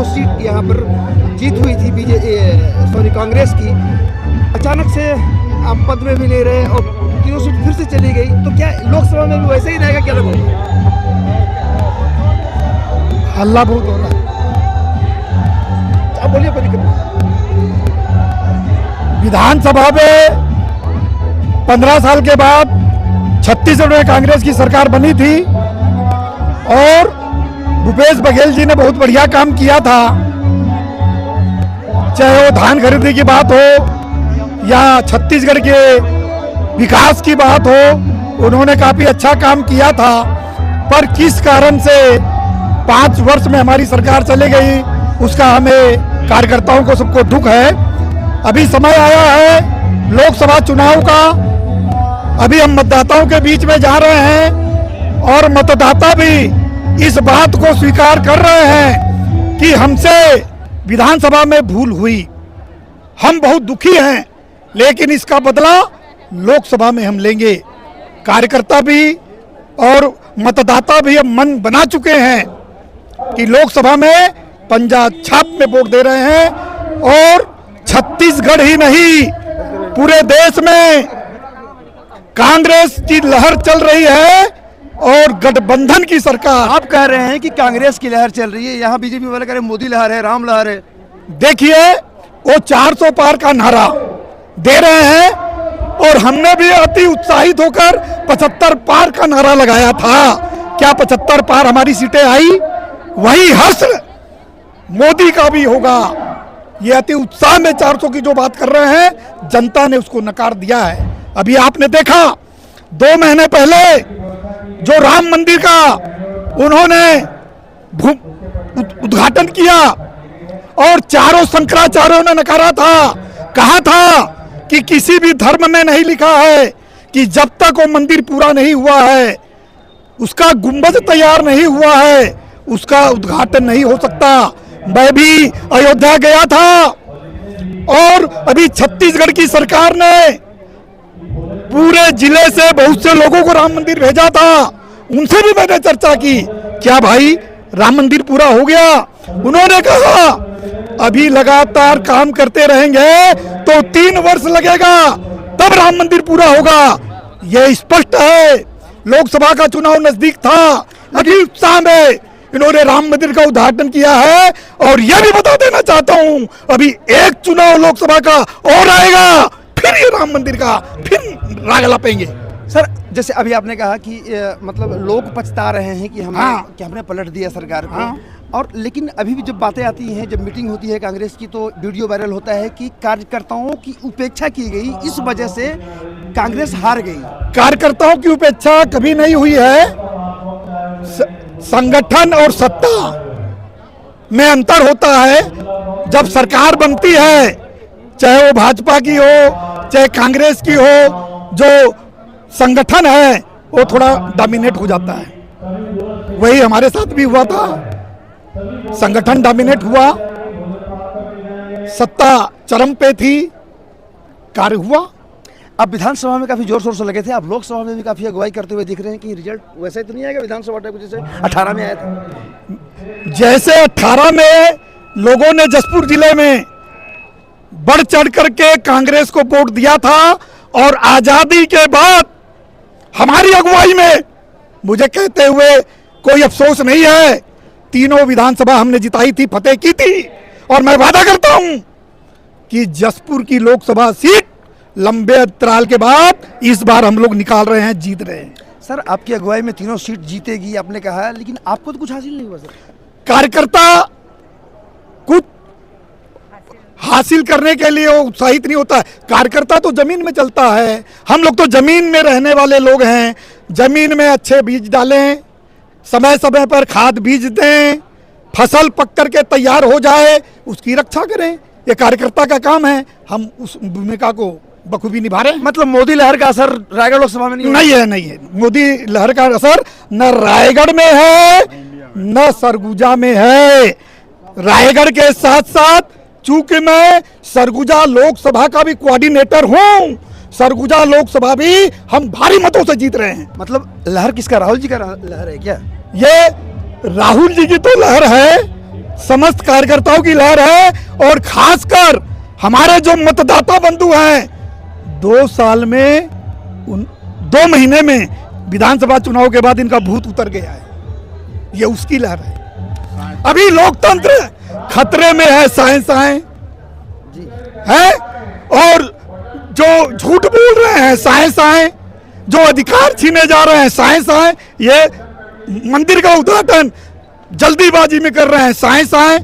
तीनों सीट यहाँ पर जीत हुई थी कांग्रेस की। अचानक से आप पद में भी नहीं रहे और तीनों सीट फिर से चली गई, तो क्या लोकसभा में भी वैसे ही रहेगा क्या? लोग हल्ला बहुत हो रहा है, आप बोलिए। कोई दिक्कत नहीं। विधानसभा में 15 साल के बाद छत्तीसगढ़ में कांग्रेस की सरकार बनी थी और भूपेश बघेल जी ने बहुत बढ़िया काम किया था। चाहे वो धान खरीदी की बात हो या छत्तीसगढ़ के विकास की बात हो, उन्होंने काफी अच्छा काम किया था। पर किस कारण से 5 वर्ष में हमारी सरकार चले गई, उसका हमें कार्यकर्ताओं को सबको दुख है। अभी समय आया है लोकसभा चुनाव का, अभी हम मतदाताओं के बीच में जा रहे हैं और मतदाता भी इस बात को स्वीकार कर रहे हैं कि हमसे विधानसभा में भूल हुई। हम बहुत दुखी हैं, लेकिन इसका बदला लोकसभा में हम लेंगे। कार्यकर्ता भी और मतदाता भी अब मन बना चुके हैं कि लोकसभा में पंजा छाप में वोट दे रहे हैं और छत्तीसगढ़ ही नहीं पूरे देश में कांग्रेस की लहर चल रही है और गठबंधन की सरकार। आप कह रहे हैं कि कांग्रेस की लहर चल रही है, यहाँ बीजेपी वाले कह रहे हैं मोदी लहर है, राम लहर है। देखिए वो 400 पार का नारा दे रहे हैं और हमने भी अति उत्साहित होकर 75 पार का नारा लगाया था। क्या 75 पार हमारी सीटें आई? वही हश्र मोदी का भी होगा। ये अति उत्साह में 400 की जो बात कर रहे हैं, जनता ने उसको नकार दिया है। अभी आपने देखा 2 महीने पहले जो राम मंदिर का उन्होंने उद्घाटन किया और चारों शंकराचार्यों ने नकारा था, कहा था कि किसी भी धर्म में नहीं लिखा है कि जब तक वो मंदिर पूरा नहीं हुआ है, उसका गुंबद तैयार नहीं हुआ है, उसका उद्घाटन नहीं हो सकता। मैं भी अयोध्या गया था और अभी छत्तीसगढ़ की सरकार ने पूरे जिले से बहुत से लोगों को राम मंदिर भेजा था, उनसे भी मैंने चर्चा की। क्या भाई राम मंदिर पूरा हो गया? उन्होंने कहा अभी लगातार काम करते रहेंगे तो 3 वर्ष लगेगा, तब राम मंदिर पूरा होगा। यह स्पष्ट है। लोकसभा का चुनाव नजदीक था, अभी उत्साह में इन्होंने राम मंदिर का उद्घाटन किया है। और यह भी बता देना चाहता हूं, अभी एक चुनाव लोकसभा का और आएगा, फिर ये राम मंदिर का फिर राग लपेंगे। सर, जैसे अभी आपने कहा कि मतलब लोग पछता रहे हैं कि हमने पलट दिया सरकार को। और लेकिन अभी भी जब बातें आती हैं, जब मीटिंग होती है कांग्रेस की, तो वीडियो वायरल होता है कि कार्यकर्ताओं की उपेक्षा की गई, इस वजह से कांग्रेस हार गई। कार्यकर्ताओं की उपेक्षा कभी नहीं हुई है। संगठन और सत्ता में अंतर होता है। जब सरकार बनती है, चाहे वो भाजपा की हो चाहे कांग्रेस की हो, जो संगठन है वो थोड़ा डोमिनेट हो जाता है। वही हमारे साथ भी हुआ था, संगठन डोमिनेट हुआ, सत्ता चरम पे थी, कार्य हुआ। अब विधानसभा में काफी जोर शोर से लगे थे, आप लोकसभा में भी काफी अगुवाई करते हुए दिख रहे हैं कि रिजल्ट वैसे तो नहीं आएगा विधानसभा टाइप जैसे 18 में आया था। जैसे 18 में लोगों ने जसपुर जिले में बढ़ चढ़ करके कांग्रेस को वोट दिया था और आजादी के बाद हमारी अगुवाई में मुझे कहते हुए कोई अफसोस नहीं है। तीनों विधानसभा हमने जिताई थी, फतेह की थी। और मैं वादा करता हूं कि जसपुर की लोकसभा सीट लंबे अंतराल के बाद इस बार हम लोग निकाल रहे हैं, जीत रहे हैं। सर, आपकी अगुवाई में तीनों सीट जीतेगी आपने कहा, लेकिन आपको तो कुछ हासिल नहीं हुआ सर। कार्यकर्ता कुछ हासिल करने के लिए वो उत्साहित नहीं होता है। कार्यकर्ता तो जमीन में चलता है। हम लोग तो जमीन में रहने वाले लोग हैं। जमीन में अच्छे बीज डालें, समय समय पर खाद बीज दें, फसल पक करके तैयार हो जाए उसकी रक्षा करें। ये कार्यकर्ता का काम है। हम उस भूमिका को बखूबी निभा रहे हैं। मतलब मोदी लहर का असर रायगढ़ लोकसभा में नहीं है। मोदी लहर का असर न रायगढ़ में है न सरगुजा में है। रायगढ़ के साथ साथ चूंकि मैं सरगुजा लोकसभा का भी कोऑर्डिनेटर हूं, सरगुजा लोकसभा भी हम भारी मतों से जीत रहे हैं। मतलब लहर किसका? राहुल जी का लहर है क्या? ये राहुल जी की तो लहर है, समस्त कार्यकर्ताओं की लहर है। और खासकर हमारे जो मतदाता बंधु हैं, 2 साल में 2 महीने में विधानसभा चुनाव के बाद इनका भूत उतर गया है, ये उसकी लहर है। अभी लोकतंत्र खतरे में है, साए है। और जो झूठ बोल रहे हैं साए, जो अधिकार छीने जा रहे हैं साए, ये मंदिर का उद्घाटन जल्दीबाजी में कर रहे हैं साए,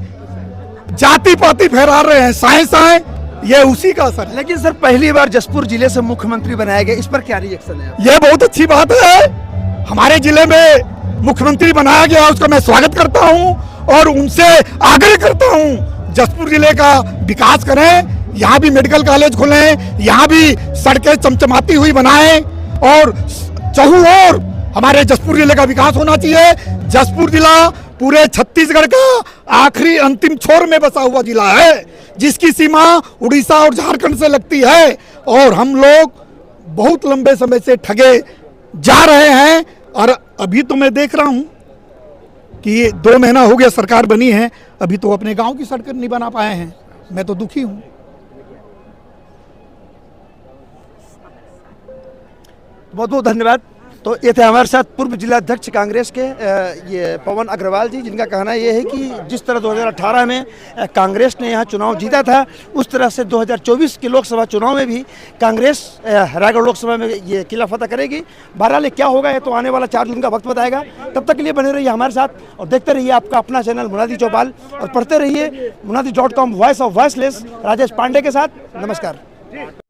जाति पाति फहरा रहे हैं साए, ये उसी का असर है। लेकिन सर पहली बार जसपुर जिले से मुख्यमंत्री बनाया गया, इस पर क्या रिएक्शन है? ये बहुत अच्छी बात है। हमारे जिले में मुख्यमंत्री बनाया गया, उसका मैं स्वागत करता हूं और उनसे आग्रह करता हूं जसपुर जिले का विकास करें, यहाँ भी मेडिकल कॉलेज खोलें, यहाँ भी सड़कें चमचमाती हुई बनाएं और चहुओर हमारे जसपुर जिले का विकास होना चाहिए। जसपुर जिला पूरे छत्तीसगढ़ का आखिरी अंतिम छोर में बसा हुआ जिला है, जिसकी सीमा उड़ीसा और झारखंड से लगती है। और हम लोग बहुत लंबे समय से ठगे जा रहे हैं। और अभी तो मैं देख रहा हूं कि 2 महीना हो गया सरकार बनी है, अभी तो अपने गांव की सड़कें नहीं बना पाए हैं। मैं तो दुखी हूं। बहुत बहुत धन्यवाद। तो ये थे हमारे साथ पूर्व जिलाध्यक्ष कांग्रेस के ये पवन अग्रवाल जी, जिनका कहना ये है कि जिस तरह 2018 में कांग्रेस ने यहाँ चुनाव जीता था, उस तरह से 2024 के लोकसभा चुनाव में भी कांग्रेस रायगढ़ लोकसभा में ये किला फतह करेगी। बहरहाल क्या होगा ये तो आने वाला 4 जून का वक्त बताएगा। तब तक के लिए बने रहिए हमारे साथ और देखते रहिए आपका अपना चैनल मुनादी चौपाल, और पढ़ते रहिए munadi.com, voice of voiceless, Rajesh Pandey के साथ। नमस्कार।